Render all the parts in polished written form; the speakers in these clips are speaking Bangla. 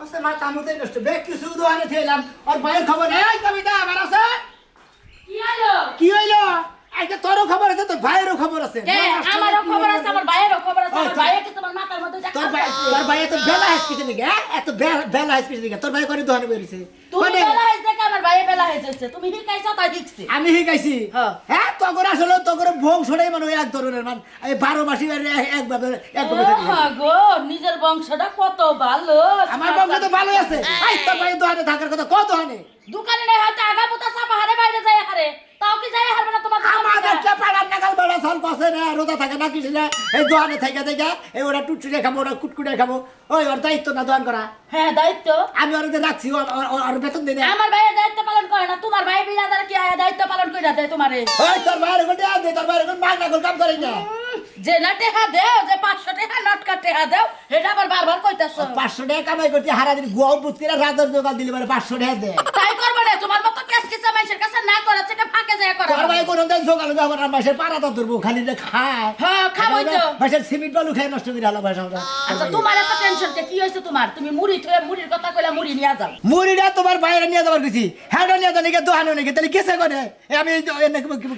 ওসে মা কামুতে নষ্ট বেক কিছু দোকানে ছিলাম আর ভাইয়ের খবর এই কবিতা আমার আছে কি হইলো আজকে তোরও খবর আছে তোর ভাইয়েরও খবর আছে আমারও খবর আছে আমার ভাইয়েরও খবর আছে আমার ভাইয়ে কি তোমার মাথার মধ্যে তোর ভাই এত বেলা হাসপিটাল দিকে এত বেলা হাসপিটাল দিকে তোর ভাই করে দোকানে বেরিয়েছে তুমি বেলা হাস দেখে আমার ভাইয়ে বেলা হয়েছে তুমি শিখাইছো তাই শিখছি আমি শিখাইছি হ্যাঁ তখন আসলে তখন বংশটাই মানে এক ধরনের মান এই 12 মাসি একভাবে গো নিজের বংশটা কত ভালো আমার বংশ তো ভালোই আছে আই তোর ভাই দোকানে থাকার কথা কত দোকানে দোকানে নাই হয়তো আগামুতা চাপা হারে বাইরে যায় হারে তাও কি যায় হারবে না তোমার আমাদের যে পাড়ার নাগাল বড় সাল পাশে না রোদা থাকে না কিছু না এই দোকানে থেকে থেকে এই ওরা টুটটুটে খাবো ওরা কুটকুটে খাবো ওই ওর দায়িত্ব না দোকান করা হ্যাঁ দায়িত্ব আমি ওদের রাখছি আর বেতন দিই না আমার ভাইয়ের দায়িত্ব পালন করে না তোমার ভাই বিরাদার কি দায়িত্ব পালন করে দেয় তোমারে ওই তোর ভাইয়ের কোটে দে তোর ভাইয়ের কোন মাগনা কোন কাম করি না যে না টেহা দেও যে 500 টাকা নটকা টেহা দেও এটা আবার বারবার কইতাছো 500 টাকা কামাই করতে হারা দিন গোয়া বুত করে রাতের দোকান দিলি মানে 500 টাকা দে তাই করবে না তোমার মত কেস কিসা মানুষের কাছে না করে থেকে ফাঁকে যায় করে তোর ভাই কোন দিন সকালে যাবার মাসে পারাটা ধরবো খালি না খায় হ্যাঁ খাবই তো মাসে সিমেন্ট বালু খায় নষ্ট করে হলো ভাষা আচ্ছা তোমার এত টেনশন কি হইছে তোমার তুমি মুড়ি থয়ে মুড়ির কথা কইলা মুড়ি নিয়া যাও মুড়িটা তোমার বাইরে নিয়ে যাবার গেছি হ্যাঁ নিয়ে যাও নাকি দোকানে নাকি তাহলে কেসে করে আমি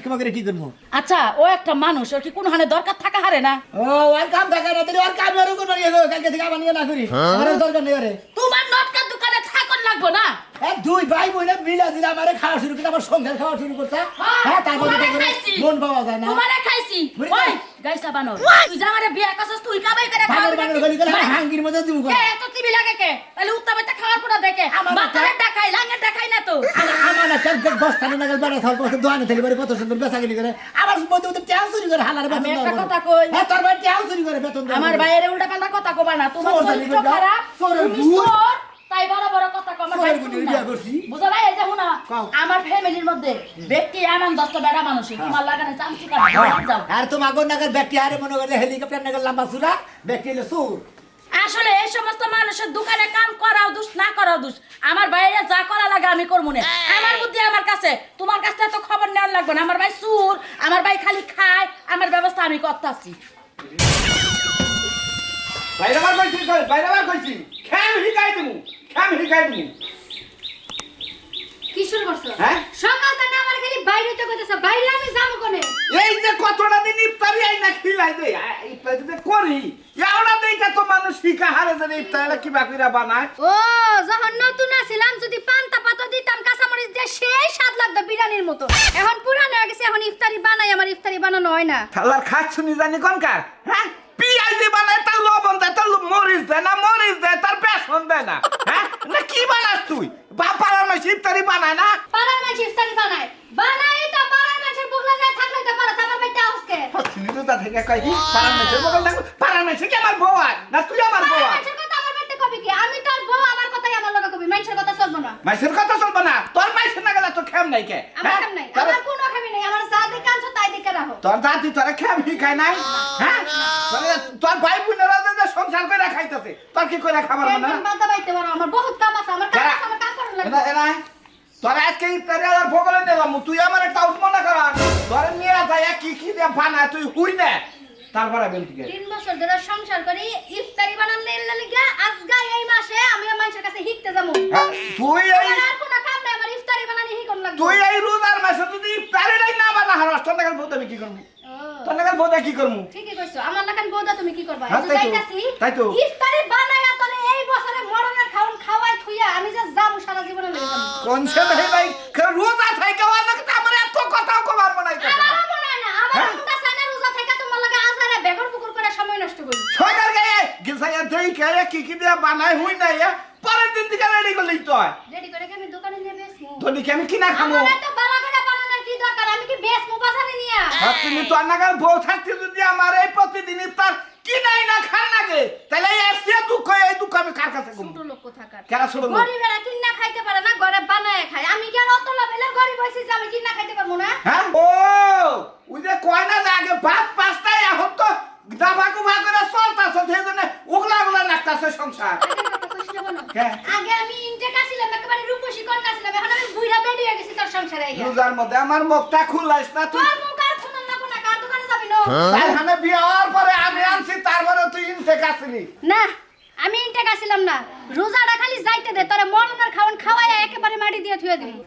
কিমা করে কি করবো আচ্ছা ও একটা মানুষ ওর কি কোনো হানে দরকার থাকা হারে না ও আর কাম থাকে না তাহলে আর কাম আর করবো কালকে থেকে আবার নিয়ে না করি আমার দরকার নেই রে তোমার নটকার দোকানে থাকুন লাগবো না দুই ভাই বোনে মিলা দিলে আমারে খাওয়া শুরু করে আমার সংসার খাওয়া শুরু করতে হ্যাঁ তারপরে মন পাওয়া যায় না তোমারে খাইছি ওই গাইসা বানর তুই জামারে বিয়া করছস তুই কামাই করে বানর বানর গলি করে হাঙ্গির মধ্যে দিমু এ এত টিভি লাগে কে তাহলে উত্তাপটা খাওয়ার পর দেখে মাথারে দেখাই লাঙ্গে দেখাই না তো আমার না চার বস্তানে নাগাল বড় থাল বস্তা দোকানে থেকে বড় কত সুন্দর বেচা কিনি করে আমার মধ্যে তো টাকা চুরি করে হালার বেতন আমি একটা কথা কই হ্যাঁ তোর ভাই টাকা চুরি করে বেতন দেয় আমার ভাইয়ের উল্টা পাল্টা কথা কবা না তোমার চরিত্র খারাপ তুমি চোর তাই বড় বড় কথা কম আমার ভাই বুঝা নাই এই যে হুনা আমার ফ্যামিলির মধ্যে ব্যক্তি আনন্দস্ত বেড়া মানুষ তোমার লাগানে চামচি কাটা যাও আর তোমার গন নাগাল ব্যক্তি আরে মনে করে হেলিকপ্টার নাগাল লম্বা সুরা ব্যক্তি হলো সুর আসলে এই সমস্ত মানুষের দোকানে কাম করাও দোষ না করাও দোষ আমার ভাইয়া যা করা লাগে আমি করবো না আমার বুদ্ধি আমার কাছে তোমার কাছে তো খবর নেওয়ার লাগবে না আমার ভাই সুর আমার ভাই খালি খায় আমার ব্যবস্থা আমি করতেছি বাইরেবার কইছি বাইরেবার কইছি খেম হিকাই দিমু কি শুরু করছো হ্যাঁ সকাল থেকে আমার খালি বাইরে তো কইতেছ বাইরে আমি যাবো কোনে এই যে কতটা দিন ইফতারি আই না খিলাই দে ইফতারি যে করি এওড়া দেইটা তো মানুষ হিকা হারে যে ইফতারিটা কি বাকিরা বানায় ও যখন নতুন ছিলাম যদি পান্তা পাতা দিতাম কাঁচামরিচ দিয়ে সেই স্বাদ লাগতো বিরিয়ানির মতো এখন পুরানো হয়ে গেছে এখন ইফতারি বানাই আমার ইফতারি বানানো হয় না শালার খাচ্ছ নি জানি কোনকার হ্যাঁ পিয়াজি বানায় তার লবণ দেয় তার মরিচ দেয় না মরিচ দেয় তার বেসন দেয় না হ্যাঁ না কি বানাস তুই পাড়ার মাঝে ইফতারি বানায় না পাড়ার মাঝে ইফতারি বানায় বানাই তো পাড়ার মাঝে বগলা যায় থাকলে তো পারা আমার বাইতে আজকে তুমি তো তা থেকে কই পাড়ার মাঝে বগল দেখো পাড়ার মাঝে কি আমার বউ আর না তুই আমার বউ আর মানুষের কথা আমার বাইতে কবি কি আমি তোর বউ আমার কথাই আমার লগে কবি মানুষের কথা চলবো না মাইসের কথা চলবে না তোর মাইসের না গেলে তোর খেম নাই কে আমার কাম নাই আমার কোনো খাবি নাই আমার যা দেখে আনছো তাই দেখে রাখো তোর দাদি তোরা খেম খায় নাই হ্যাঁ তোর ভাই বোনেরা যে সংসার করে খাইতেছে তোর কি করে খাবার না একদম বাধা বাইতে পারো আমার বহুত কাম আছে আমার কাম আছে আমার কাম করার লাগবে এনা তোর আজকে ইফতারি আর ভোগলে নিলাম তুই আমার একটা মনে করা তোর নিয়ে যায় কি কি দিয়ে বানায় তুই হুই না তারপরে বেল থেকে 3 বছর ধরে সংসার করি ইফতারি বানালে লাগা আজগা এই মাসে আমি মানুষের কাছে হিকতে যাবো তুই এই আর কোনো কাম নাই আমার ইফতারি বানানি হিকন লাগবে তুই এই রোজার মাসে যদি ইফতারিটাই না বানা হারাস তোর নাগাল বউটা আমি কি করব তোর নাগাল বউটা কি করব ঠিকই কইছো আমার লাগান বউদা তুমি কি করবা হ্যাঁ, এই যাইতাছি তাই তো ইফতারি বানায়া তোরে এই বছরে মরণের খাওন খাওয়াই থুইয়া আমি যে যাবো সারা জীবনে লই যাবো কোন সে ভাই রোজা থাকে ওয়ানা তো আমার এত কথাও কবার বানাই তো আমার মনে হয় না আমার মুন্ডা সাইনা রোজা থেকে তোমার লাগা আজারে বেগর পুকুর করে সময় নষ্ট করি ছয়টার গায়ে গিসায়া দেই কে কি দিয়ে বানাই হই না ইয়া পরের দিন থেকে রেডি করলেই তো রেডি করে কি আমি দোকানে নিয়ে বেচমু তো দেখি আমি কিনা খামো আমার এত বালা করে বানানোর কি দরকার আমি কি বেচমু বাজারে নিয়া তুমি তো নাগাল বউ থাকতে যদি আমার এই প্রতিদিন ইফতার কিনাই না খান লাগে তাহলে এসে দুঃখ এই দুঃখ আমি কার কাছে ঘুম ছোট লোক কোথাকার কেরা ছোট লোক গরিবেরা কিনা খাইতে পারে না ঘরে বানায় খায় আমি কি আর অত লাভেলে গরিব হইছি যে আমি কিনা খাইতে পারবো না হ্যাঁ ও ওই যে কয় না আগে ভাত পাঁচটাই এখন তো দাবাকু ভাগরে চলতাছে সেজন্য ওগলা নাকতাছে সংসার আগে আমি ইনটেক ছিলাম একেবারে রূপসী কন্যা ছিলাম এখন আমি বুইড়া বেডি হয়ে গেছি তোর সংসারে আইয়া রোজার মধ্যে আমার মুখটা খুললাইস না তুই তোর মুখ আর খুনন না কোনা কার দোকানে যাবি না তাই আমি বিয়ে হওয়ার পরে আমি আনছি তারপরে তুই ইনতে কাছিলি না আমি ইনটেক ছিলাম না রোজাটা খালি খাইতে দে তোরে মরনার খাওন খাওয়ায় একেবারে মাটি দিয়ে থুয়ে দিমু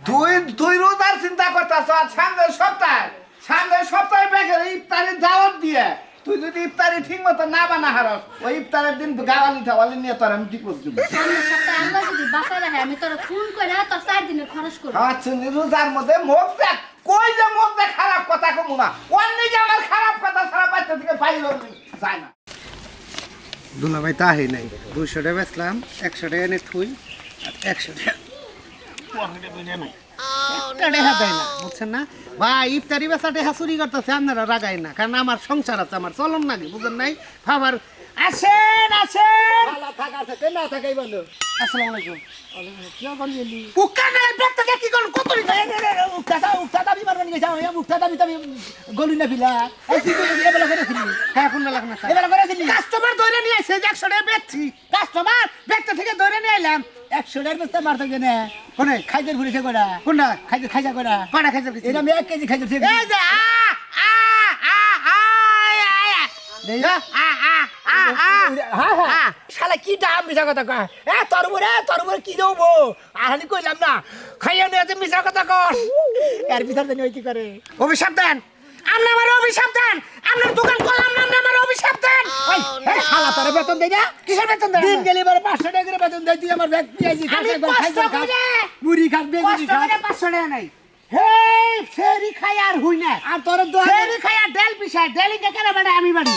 তুই রোজার চিন্তা করতেছ আর সামনের সপ্তাহে বেগের ইফতারি দাওয়াত দিয়ে তুই যদি ইফতারি ঠিক মতো না বানা হারস ওই ইফতারের দিন গাওয়ালি ঠাওয়ালি নিয়ে তোর আমি ঠিক করে দিব সামনের সপ্তাহে আল্লাহ যদি বাঁচায় রাখে আমি তোরে ফোন করে তোর 4 দিনের খরচ করব আচ্ছা রোজার মধ্যে মুখ দেখ কই যে মুখ দেখ খারাপ কথা কমু না অনেক আমার খারাপ কথা সারা বাচ্চা থেকে বাইরে যায় না দুলা ভাই তাহি নাই 200 টাকা বেচলাম 100 টাকা এনে থুই আর 100 টাকা পকেটে বইলে নাই একটা টাকা দেয় না বুঝছেন না ভাই ইফতারি বেচা টাকা চুরি করতেছে আপনারা রাগাই না কারণ আমার সংসার আছে আমার চলন নাকি বুঝেন নাই খাবার আসেন ভালো থাকা আছে কেন না থাকাই বলো আসসালামু আলাইকুম কি বল গেলি উকানে বেচতে কি কোন কতরি উক্তা দাবি মারবেন গেছে আমি উক্তা দাবি তুমি গলি না বিলা এই কি করে এবেলা করেছিলি হ্যাঁ কোন বেলা না এবেলা করেছিলি কাস্টমার ধরে নিয়ে আইছে 100 টাকা বেচছি কাস্টমার বেচতে থেকে ধরে নিয়ে আইলাম 100 টাকার বস্তা মারতে গেনে কোনে খাইতে ঘুরেছে কোডা কোনটা খাইতে কোডা কোনটা খাইতে এটা আমি 1 কেজি খাইতে ঠিক এই যে শালা কি দাম মিছা কথা কয় তরমুরে কি দেবো আহানি কইলাম না খাইয়া নিয়ে মিছা কথা কর এর ভিতর জানি ওই কি করে অভিশাপ দেন আপনি আমার অভিশাপ দেন আপনার দোকান করলাম না আপনি আমার অভিশাপ দেন ওই শালা তোর বেতন দেই না কিসের বেতন দেন দিন গেলে এবার 500 টাকা করে বেতন দেই তুই আমার ব্যাগ পিয়াজি আমি কষ্ট করে মুড়ি খাস বেগুনি কষ্ট খাস করে 500 টাকা নাই হে ফেরি খাই আর হুই না আর তোর ফেরি খাই আর ডেল পিছায় ডেলি কে কেন বাড়ি আমি বাড়ি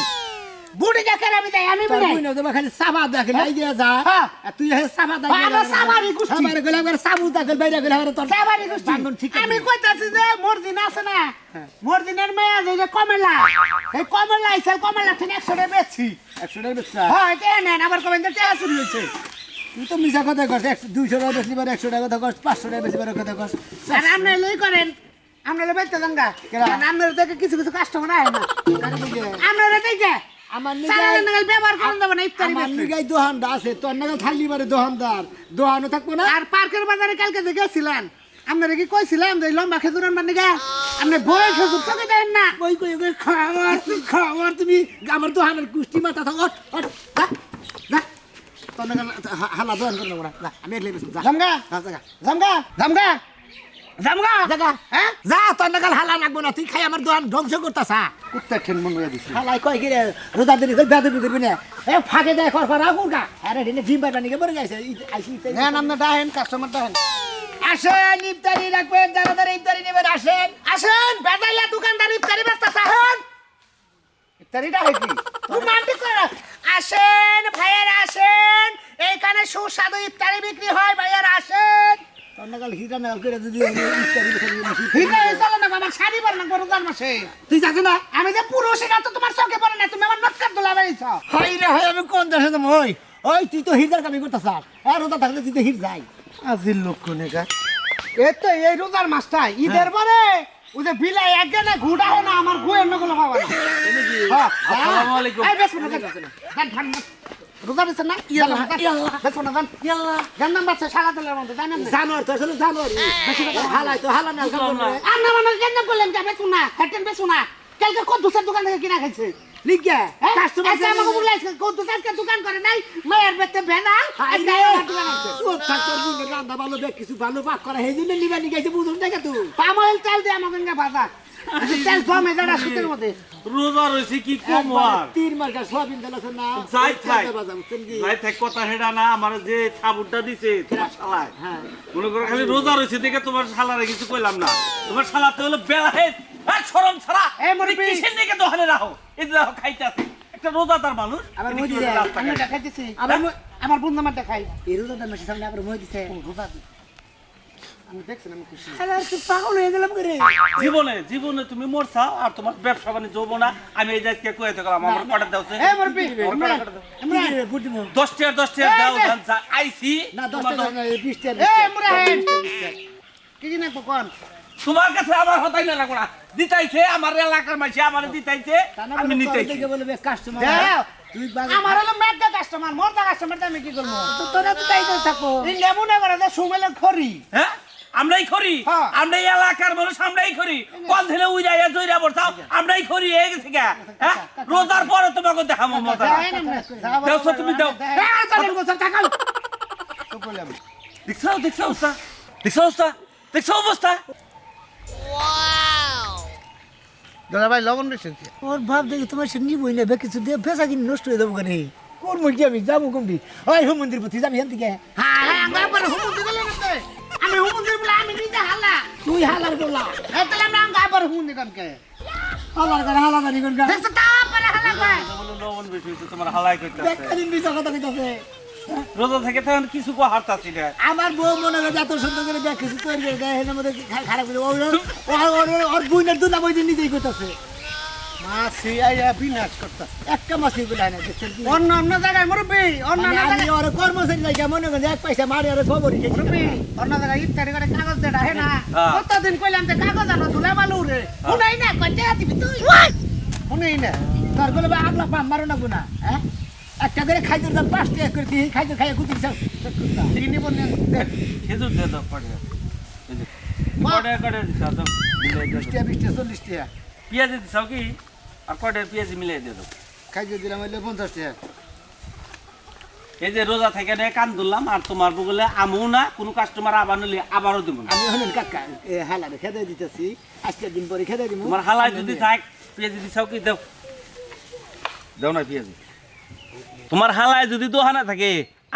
বুড়ি কে কেন আমি যাই আমি তোর বাড়ি বুই না তোমার খালি সাবা দেখে নাই দিয়া যা হ্যাঁ। আর তুই হে সাবা দেখে বাবা সাবারি গুষ্টি। আমার গলা করে সাবু দেখে বাইরে গেলে আমার তোর সাবারি গোষ্ঠী বান্ধন ঠিক আমি কইতাছি যে মর্জিন আছে না মর্জিনের মেয়ে যে কমলা এই কমলা আইছে কমলা থেকে 100 টাকা বেচছি 100 টাকা বেচছা হ্যাঁ এটা নেন আবার কমেন্ট টাকা চুরি হইছে তুই তো মিছা কথা কস 200 টাকা বেশি বার 100 টাকা কথা কস 500 টাকা বেশি বার কথা কস আর আপনি লই করেন আপনারা বেচতে জানগা কারণ আপনারা দেখে কিছু কিছু কাস্টমার আয় না আপনারা দেখে আমার সারা নাগাল ব্যবহার করেন দেব না ইফতারি আমার বেচতে। নিগাই দোহানটা আছে তোর নাগাল খালি বারে দোহানদার দোহানও থাকবো না আর পার্কের বাজারে কালকে দেখেছিলেন আপনারা কি কইছিলাম যে লম্বা খেজুর আনবার নিগা আপনি বই খেজুর চোখে দেন না ওই কই ওই খাওয়ার তুমি আমার দোহানের কুষ্টি মাথা থাক ওঠ যা তোর নাগাল হালা দোহান করে নেবো না আমি এলে বেশি যা জামগা যা জামগা জামগা জামগা জাগা হ্যাঁ যা তোর নাগাল হালা লাগবো না তুই খাই আমার দোহান ধ্বংস করতাছা কুত্তা ঠেন মন হয়ে দিছি হালাই কয় কি রে রোদা দিন কই বেদবি করবি না এ ফাঁকে দেয় খর খর আগুর গা আরে দিনে ডিম বাইটা নিকে মরে গেছে আইসি হ্যাঁ আপনি ডাহেন কাস্টমার ডাহেন আসেন ইফতারি রাখবেন যারা যারা ইফতারি নেবেন আসেন আসেন বেজাইলা দোকানদার ইফতারি বেচতা চাহেন ইফতারিটা হয় কি রোমান্টিক করে আসেন ভাইয়ের আসেন এইখানে সুস্বাদু ইফতারি বিক্রি হয় ভাইয়ের আসেন তোর নাগাল হিরা নাগাল করে যদি ইফতারি বিফতারি বসি ঠিক আছে চলো না আমার শাড়ি পরে না রমজান মাসে তুই যাচ্ছ না আমি যে পুরুষ এটা তো তোমার চোখে পড়ে না তুমি আমার নটকার দোলা বাড়িছ হাই রে হাই আমি কোন দেশে যাবো ওই ওই তুই তো হিরদার কামি করতে স্যার আর রোদা থাকলে তুই তো হির যাই আজির লোক কোনে গা এই তো এই রোজার মাসটা ঈদের পরে ও যে বিলাই একজনে ঘুড়া হয় না আমার গুয়ের নগুলো পাবা না হ্যাঁ আসসালামু আলাইকুম এই বেশ না দেন রোজা দিছেন না ইয়াল্লাহ বেশ না দেন ইয়াল্লাহ গন্দাম বাচ্চা শালা দলের মধ্যে জানেন না জানোয়ার তো আসলে জানোয়ার বেশি কথা হালাই তো হালা না কাম করে আমরা মানে গন্দাম করলেন যে বেশ না হেটেন বেশ না কালকে কত দুসের দোকান থেকে কিনা খাইছে লিখে কাস্টমার আচ্ছা আমাকে বলাইছে কত দুসের দোকান করে নাই মায়ের বেতে ভেনাল আজকে আমার দোকান আছে সব থাকতর বুঝে রান্না ভালো বেশ কিছু ভালো পাক করা এই জন্য নিবা নিগাইছে বুঝুন দেখে তুই পামল চাল দিয়ে আমাকে ভাজা তেল কমে যারা শীতের মধ্যে রোজা রয়েছে কি কম আর 3 মাস সোয়াবিন তেল আছে না যাই থাক বাজাম তুমি যাই থাক কথা হেডা না আমার যে সাবুনটা দিছে তোমার শালায় হ্যাঁ মনে করো খালি রোজা রয়েছে দেখে তোমার শালারে কিছু কইলাম না তোমার শালাতে হলো বেলাহেদ আর শরম ছাড়া এই মুরব্বি। কিসের দিকে দোকানে রাখো এই যে দেখো খাইতে আছে একটা রোজাদার মানুষ আবার এদিকে মুদি ওদিকে দেয়। রাস্তা আমি খায়। দেখাইতেছি আমার বন্ধু আমার দেখাই এই রোজাদার মাসে সামনে আবার মই দিছে আমি দেখছেন আমি খুশি শালা তুই পাগল হয়ে গেলাম করে জীবনে জীবনে তুমি মরছা আর তোমার ব্যবসা বাণিজ্য হবো না আমি এই যাইতে কইতে গেলাম আমার কটা দাও এই মুরব্বি ইমরান বুঝি মো 10 টাকা দাও এই যে। জান আইছি না 10 তোমার টাকা তো- না 20 টাকা এই মুরাহেন কি জিনা কোন তোমার কাছে আমার হতাই না লাগো না দিতাইছে আমার এলাকার মাঝে আমার দিতাইছে আমি নিতেছি বলে কাস্টমার দাও তুই বাজার আমার হলো মেডা কাস্টমার মোরদা কাস্টমার আমি কি করব তো তোরা তো তাই করে থাকো এই লেমুনে করে যে সুমেলে খড়ি হ্যাঁ আমরাই করি হ্যাঁ। আমরাই এলাকার মানুষ আমরাই করি কোন দিনে উইরাইয়া জইরা বসাও আমরাই করি হয়ে গেছে গা হ্যাঁ রোজার পরে তোমাকে দেখাবো মজা দেন না দাও তো তুমি দাও এই চল বসে থাকাও তো বললাম দেখছো অবস্থা দাদা ভাই লবণ বেশি ওর ভাব দেখি তোমার সে নিবই না কিছু দিয়ে ফেসা কিনে নষ্ট হয়ে যাবো কেন কোন মধ্যে আমি যাবো কমবি ওই হোম মন্দির প্রতি যাবি এখান থেকে হ্যাঁ আমরা আবার হুমুন্দি দিলে না আমি হুমুন্দি বলে আমি নিজে হালা তুই হালার করলা তাহলে আমরা আবার হুমুন্দি কানকে হালার করে হালা জানি কোন দেখছো তা আবার হালা কয় বলে লবণ বেশি হইছে তোমার হালাই কইতাছে একদিন বিচার কথা কইতাছে রোজা থেকে তখন কিছু কো হারতাছি না আমার বউ মনে করে এত সুন্দর করে দেখেছি তৈরি করে দেয় এর মধ্যে খারাপ করে ওর বুইনের দুনা বই নিজেই করতেছে মাসি আইয়া বিনাশ করতাছে একটা মাসি গুলো না দেখছেন কি অন্য অন্য জায়গায় মুরব্বি অন্য মানে অন্য আমি জায়গায় ওর কর্মচারী লাগে মনে করেন এক পয়সা মারি আর খবর মুরব্বি অন্য জায়গায় ইফতারি করে কাগজ দেটা হে না হ্যাঁ। কতদিন কইলাম যে কাগজ আনো ধুলা বালু রে শুনাই না কইতে দিবি তুই শুনাই না তোর বলে আগলা পাম মারো না গুনা হ্যাঁ একটা করে খাইতে দাম 5 টাকা করে দিয়ে খাইতে খাইয়া কুতি দিছাও চিনি বনে খেজুর দে দাও পড়ে কড়ে দিছাও তো মিলাই দে 20 টাকা 40 টাকা পেঁয়াজ দিছাও কি আর কড়ে পেঁয়াজ মিলাই দে দাও খাইতে দিলাম হইলে 50 টাকা এই যে রোজা থেকে নে কান ধরলাম আর তোমার বগলে আমু না কোনো কাস্টমার আবার নিলে আবারও দেব না আমি হলেন কাকা হালারে খেতে দিতেছি আজকের দিন পরে খেতে দিব তোমার হালাই যদি থাক পেঁয়াজ দিছাও কি দাও দাও না পেঁয়াজ তোমার হালাই যদি দোহানা থাকে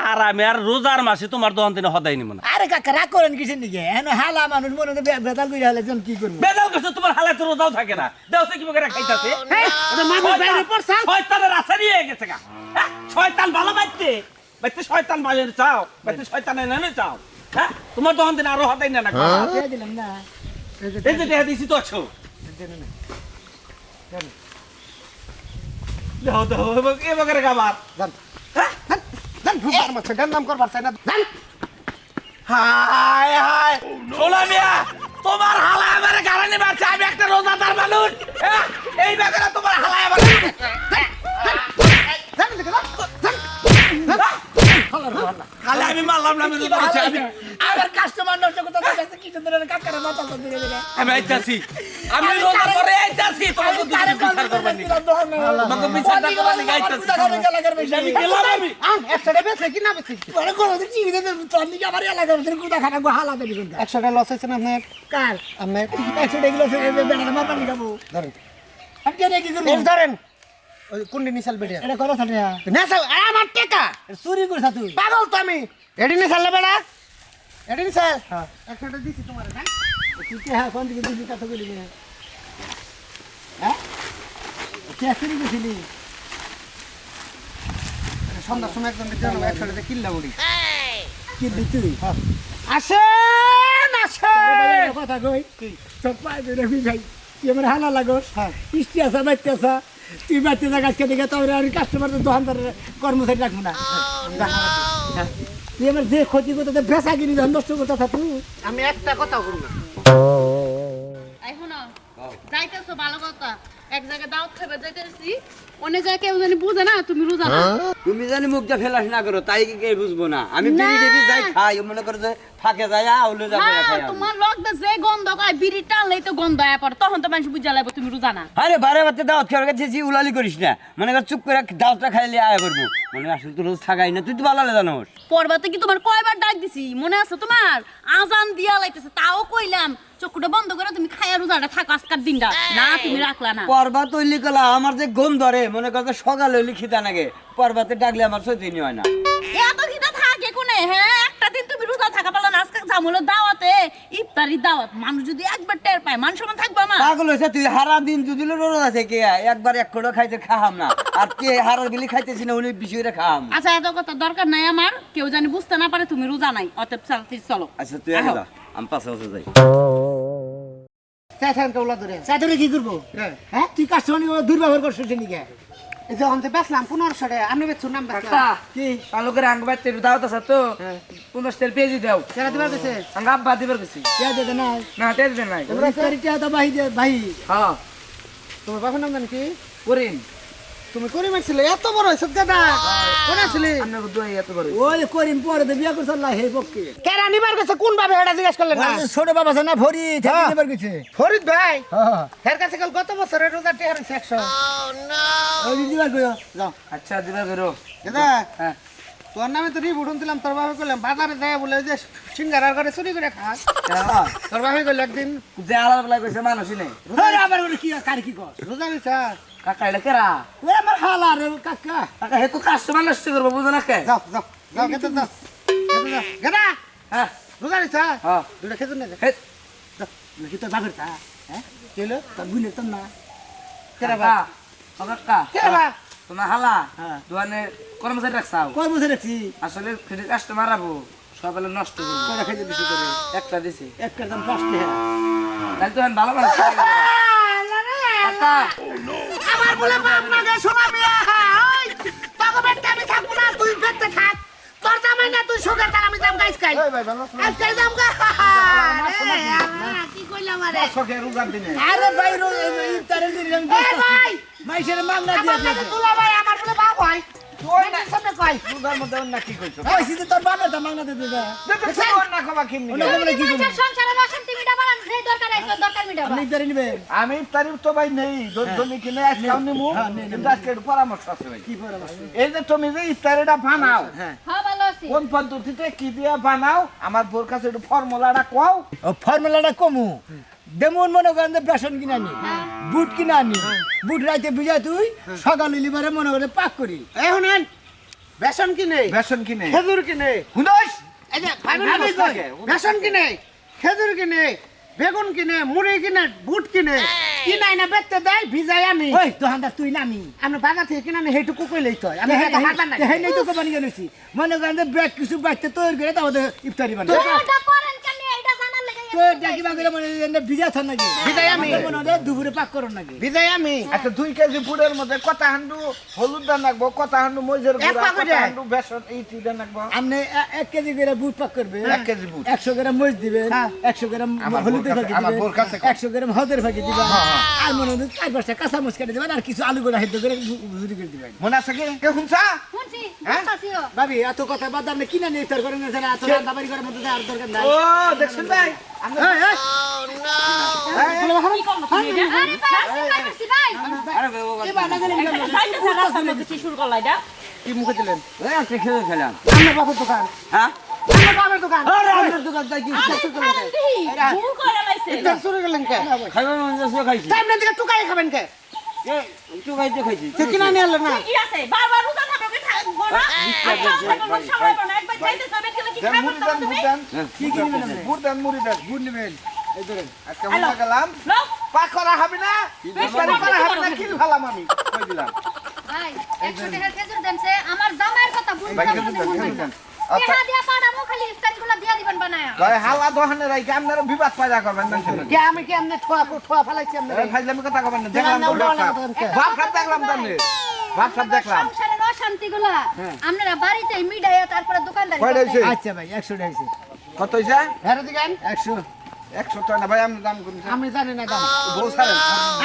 আর আমি আর রোজার মাসে তোমার দোকান থেকে হদাই নিব না আরে কাকা রাগ করেন কিসের দিকে এখন হালা মানুষ মনে হয় বেদাল করে হালে যেন কি করবো বেদাল কাছে তোমার হালাই তো রোজাও থাকে না দাও সে কি বকে খাইতাছে ওটা মানুষ বাইরে পড়ছাল শয়তানের আসারি হয়ে গেছে গা হ্যাঁ? শয়তান ভালো বাইতে বাইতে শয়তান মায়ের চাও বাইতে শয়তানের নেনে চাও হ্যাঁ তোমার দোকান থেকে আরো হদাই না না দিয়ে দিলাম না এই যে দেখা দিছি তো আছো দাও দাও এ বকে খাবার জান জান ভুবার মাছ নাম করবার চাই না জান হায় হায় শোনা মিয়া তোমার হালা আমার গাড়ানি মারছে আমি একটা রোজাদার মানুষ হ্যাঁ? এই ব্যাপারে তোমার হালা আমার জান দেখো হালা আমি মারলাম না আমি রোজা করছি আবার কাস্টমার নষ্ট করতে কি সুন্দর কাকারে মাথা ধরে দিলে আমি আইতাছি আমি রোজা করে আইতাছি তোমাকে দুদিন বিচার করবেন নি তোমাকে বিচার না করবেন নি আইতাছি আমি গেলাম আমি একশো টাকা বেচে কি না বেচে একশো টাকা লস হয়েছে না আপনার আপনার ধরেন ধরেন ওই কুন্ডি নিশাল বেড়ে নেশাল আমার টেকা চুরি করছা তুই পাগল তো আমি এডি নিশাল না বেড়া এডি নিশাল একশো টাকা দিছি তোমার হ্যাঁ কোন দিকে দিবি কথা বলি হ্যাঁ কে চুরি করছিলি সন্ধ্যার সময় একজন জানো একশো টাকা কিল্লা বলি কিনলি তুই আসেন আসেন কথা কই তোর পায়ে ধরে ভাই তুই আমার হালা লাগোস বৃষ্টি আসা বাইতে আসা তুই বাইতে যা গাছকে দেখে তোর আর কাস্টমার দোকানদার কর্মচারী রাখবো না হ্যাঁ। তুই আমার যে ক্ষতি করতে ভেসা কিনি যখন নষ্ট করতে থা তুই আমি একটা কথা বলবো না এখনো যাইতেছো ভালো কথা এক জায়গায় দাওয়াত খাবে যাইতেছি অনেক জায়গায় কেউ জানি বুঝে না তুমি রোজা না তুমি জানি মুখটা ফেলাস না করো তাই কি কে বুঝবো না আমি বিড়ি টিড়ি যাই খাই মনে করো যে ফাঁকে যাই আউলে যাবো হ্যাঁ, খাই আমি। তোমার রক্ত যে গন্ধ কয় বিড়ি টানলেই তো গন্ধ আয়া পড়ে তখন তো মানুষ বুঝা লাগবে তুমি রোজা না আরে বারে বারে দাওয়াত খাওয়ার কাছে যে উলালি করিস না মনে কর চুপ করে দাওয়াতটা খাইলে আয়া করবো মনে হয় আসলে তো রোজ থাকাই না তুই তো ভালো জানোস পর্বতে কি তোমার কয়বার ডাক দিছি মনে আছে তোমার আজান দিয়া লাইতেছে তাও কইলাম চোখটা বন্ধ করে তুমি খায়া রোজাটা থাকো আজকার দিনটা না তুমি রাখলা না পর্বা তৈলি কলা আমার যে গম ধরে মনে কর যে সকালে হইলে খিদা নাগে পর্বাতে ডাকলে আমার সত্যি হয় না এত খিদা থাকে কোনে হ্যাঁ একটা দিন তুমি রোজা থাকা পারলা না আজকে জামুলো দাওয়াতে ইফতারি দাওয়াত মানুষ যদি একবার টের পায় মান সম্মান থাকবে আমার পাগল হয়েছে তুই হারা দিন যদি রোজা থেকে একবার এক কোটো খাইতে খাহাম না আর তুই হারা বিলি খাইতেছি না উনি বেশি করে খাহাম আচ্ছা এত কথা দরকার নাই আমার কেউ জানি বুঝতে না পারে তুমি রোজা নাই অতএব চলো আচ্ছা তুই আগে যা আমি পাশে পাশে যাই চাইছেন তো উলা ধরে চাদরে কি করবো হ্যাঁ তুই কাস্টমার দুর্ব্যবহার করছিস নাকি এই যে অন্তে বেচলাম 1500 টাকা আমি বেচুর নাম বেচলাম কি আলোকের আঙ্গ বাইতে দাওয়াত আছে তো 50 টাকা পেজি দাও সেটা দিবার গেছে আঙ্গ আব্বা দিবার গেছি কে দে না না তে দেন নাই তোমরা ইফতারিটা তো ভাই দে ভাই হ্যাঁ তোমার বাবার নাম জানি কি করিম তুমি করে মারছিলে এত বড় হইছ দাদা কোন আছিলি আপনার দুই এত বড় ওই করিম পরে তো বিয়া করছ আল্লাহ হে পক্ষে কেরা নিবার গেছে কোন ভাবে এটা জিজ্ঞাসা করলেন না ছোট বাবা আছে না ভরি থেকে নেবার গেছে ফরিদ ভাই হ্যাঁ হের কাছে কাল গত বছরের রোজা টেহার 100 ওই দিবার কইও যাও আচ্ছা দিবা করো দাদা হ্যাঁ তোর নামে তো রিপোর্ট দিলাম, তোর বাবা করলাম বাজারে যায় বলে যে সিঙ্গারার করে চুরি করে খাস। তোর বাবা করলো একদিন যে আলাদা বেলা কইছে মানুষই নেই আরে আবার বলে কি কার কি কর রোজা নিছাস? কাকা এটা কেরা ওই আমার হালা রে কাকা কাকা হে তো কাস্টমার নষ্ট করবো বুঝো না কে যাও যাও যাও খেতে যাও খেতে যাও গেদা হ্যাঁ রোজা নিছাস? হ্যাঁ দুটা খেতে না হে নাকি তোর বাপের তা হ্যাঁ কেলো তোর বুঝলে তো না কেরা বা কাকা কে বা তোমার হালা হ্যাঁ। দোকানে কর্মচারী রাখছাও কয় বছর রাখছি আসলে ফিরে কাস্টমার আবো সকালে নষ্ট করবো কয়টা খাইতে দিছি তোরে একটা দিছে একটা দাম 5 টাকা তাহলে তো এখন ভালো মানুষ কাকা আমার বলে বাপ না গে শোনা মিয়া ওই তোকে বেটে আমি থাকবো না, তুই বেটে থাক। তোর জামাই না তুই সুগার তার আমি দাম গাইস খাই। এই ভাই ভালো আছো? আজকে দাম গা কি কইলাম আরে শখে রোজার দিনে আরে ভাই ইফতারের দিন আমি এ ভাই মাইশের মাংনা আমার দিয়ে লাগে তুলা ভাই আমার বলে বাপ হয় তুই না সামনে কই রোজার মধ্যে অন্য কি কইছো? কইছি যে তোর বাপের তা মাংনা দিয়ে দে দেখো তুই অন্য খাবা কিননি ওনা কবলে কি করব সংসারের অশান্তি মিটা বানান যে দরকার আছে দরকার মিটা আপনি ইফতারি নিবেন আমি তারিফ তো ভাই নেই জমি কিনে আজকাল নিমু হ্যাঁ, নে, নে, কিন্তু আজকে একটু পরামর্শ আছে ভাই কি পরামর্শ এই যে তুমি যে ইফতারিটা বানাও হ্যাঁ হ্যাঁ ভালো আছি কোন পদ্ধতিতে কি দিয়ে বানাও আমার বোর কাছে একটু ফর্মুলাটা কও ও ফর্মুলাটা কমু যেমন মনে করেন যে বেসন কিনা আনি বুট কিনা আনি বুট রাইতে ভিজা তুই সকালে লিবারে মনে করে পাক করি এই শুনেন বেসন কিনে বেসন কিনে খেজুর কিনে হুনস এই যে ভাবি আমি কই কই? বেসন কিনে খেজুর কিনে বেগুন কিনে মুড়ি কিনে বুট কিনে কিনাই না বেচতে দেয় ভিজাই আমি ওই দোকানদার তুই নামি আমি বাজার থেকে কিনা হেটুকু কইলেই তো আমি হেটা হাঁটা না হেই নাই তো কোম্পানি গেছি মনে করেন যে ব্যাগ কিছু বাইতে তৈরি করে তারপরে ইফতারি বানাই এটা করেন কেন এটা জানার লাগে তো ডাকি বাগরে মনে ভিজা থান নাকি ভিজাই আমি। আমার মনে হয় দুপুরে পাক করুন নাকি ভিজাই আমি আচ্ছা 2 কেজি ফুডের মধ্যে কত হান্ডু হলুদ দান রাখবো কত হান্ডু মরিচের এক গুঁড়া পা কত করে। হান্ডু বেসন এই তিনটা রাখবো আপনি 1 কেজি করে বুট পাক করবে 1 কেজি বুট 100 গ্রাম মরিচ দিবেন হ্যাঁ। 100 গ্রাম আমার হলুদের বোর কাছে- ফাঁকি আমার বোর কাছে দিবেন কম। 100 গ্রাম হলুদের ফাঁকি দিবেন আর মনে হয় 4-5টা কাঁচা মরিচ কেটে দিবেন আর কিছু আলু গোড়া হেদ্দ করে ভুজি করে দিবেন মনে আছে কি কে শুনছা শুনছি হ্যাঁ? বুঝতাছিও ভাবি এত কথা বাদ আপনি কিনা নিয়ে ইফতার করেন না এত রান্নাবাড়ি করার মধ্যে আর দরকার নাই ও দেখছেন ভাই এই, এই, আরে ভাই আসছি ভাই আরে এই বাবা গেলেন কেন? রাস্তার মধ্যে কি শুরু করলাই এটা কি মুখে দিলেন ওই একটা খেলে খেলাম আমার বাবার দোকান হ্যাঁ আমার বাবার দোকান আরে আপনার দোকান যাই কি ভুল করে লাইছে এটা শুরু করলেন কে খাইবার মন যাচ্ছে খাইছি টাইম দিকে টুকাই খাবেন কে একটু খাইতে খাইছি সে কিনা নিয়ে এলেন না কি আছে বারবার রোজা থাকবে কি থাকবো না আর খাওয়া সময় না একবার চাইতে সবে খেলে কি দেন খাবো মুড়ি দেন বুট দেন কি কিনবেন আপনি বুট দেন মুড়ি দেন বুট নেবেন এই ধরেন আজকে মনে গেলাম লোক পাক করা হবে না ইফতারি করা হবে না কিল ফেলাম আমি কই দিলাম ভাই 100 টাকা খেজুর দেনছে আমার জামাইয়ের কথা বুঝতে ভাই না খেজুর দেন খেজুর দেন টাকা দিয়া পাড়ামো খালি ইফতারিগুলো দিয়া দিবেন বানায়া ভাই হালা দোহানে রাই আপনারা বিবাদ পয়দা করবেন না শুনুন কে আমি কি আমনে ঠোয়া ফেলাইছি আমনে এই ফাইজলামি কথা কবেন না দেখলাম তো বাপ সাপ দেখলাম তাহলে বাপ সাপ দেখলাম সংসারের অশান্তিগুলো আপনারা বাড়িতে মিডাইয়া তারপরে দোকানদারি কয়টা হইছে? আচ্ছা ভাই 100 টাকা হইছে কত হইছে হেরে দিবেন 100 100 টাকা না ভাই আমি দাম করুন আমি জানি না দাম বউ সারেন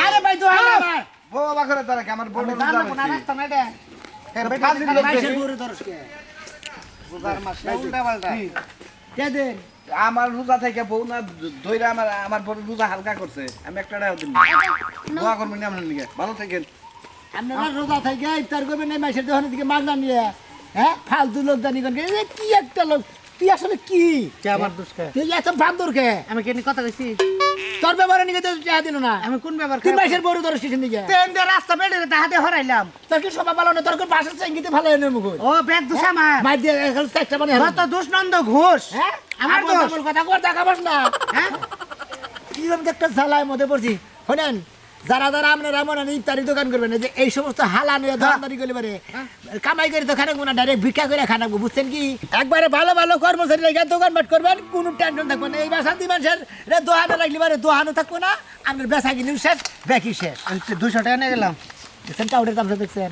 আরে ভাই দোহান আমার বউ বাবা করে তারা কি আমার বড় আমি রোজা জানি না হইছে। রাস্তা নাই দে ফাজিল লোক মাইশের দেখি। গরু দরজকে রোজার মাস উল্টা পাল্টা কে দেন আমার রোজা থেকে বউ না ধইরা আমার বড় রোজা হালকা করছে আমি একটা টাকা দিন দোয়া করবেন আপনার নিকে ভালো থাকেন আপনারা রোজা থেকে ইফতার করবেন এই মাইশের দোকানের দিকে মাগনা নিয়ে হ্যাঁ ফালতু লোক জানি কোন কি একটা লোক তুই আসলে কি কে আমার দোষ কে তুই এত বান্দর কে আমি কি কথা কইছি তোর ব্যবহারে নিয়ে তো টাকা দিল না আমি কোন ব্যাপার তুই মাইশের বড় ধর স্টেশন দিকে তেন দিয়ে রাস্তা বেড়ে হাতে হরাইলাম তোর কি সবাই ভালো না তোর কোন বাসার চাইতে ভালো এনে মুখ ও ব্যাগ দোষ আমার মাই দিয়ে এখন চেষ্টা মানে কত দোষ নন্দ ঘোষ হ্যাঁ আমার আমার দোষ। দোষ কথা কর দেখাবাস না হ্যাঁ কি আমি একটা ঝালায় মধ্যে পড়ছি শোনেন যারা যারা আপনারা মনে হয় ইফতারি দোকান করবেন এই যে এই সমস্ত হালা নিয়ে দোকানদারি করলে পারে কামাই করে তো খানাবো না ডাইরেক্ট ভিক্ষা করে খানাবো বুঝছেন কি একবারে ভালো ভালো কর্মচারী লেগে দোকান বাট করবেন কোনো টেনশন থাকবে না এই বাসান্তি মানুষের দোহানো রাখলে পারে দোহানো থাকবো না আপনার বেচা কিনিও শেষ ব্যাকি শেষ আমি 200 টাকা নিয়ে গেলাম দেখছেন টাউটের দামটা দেখছেন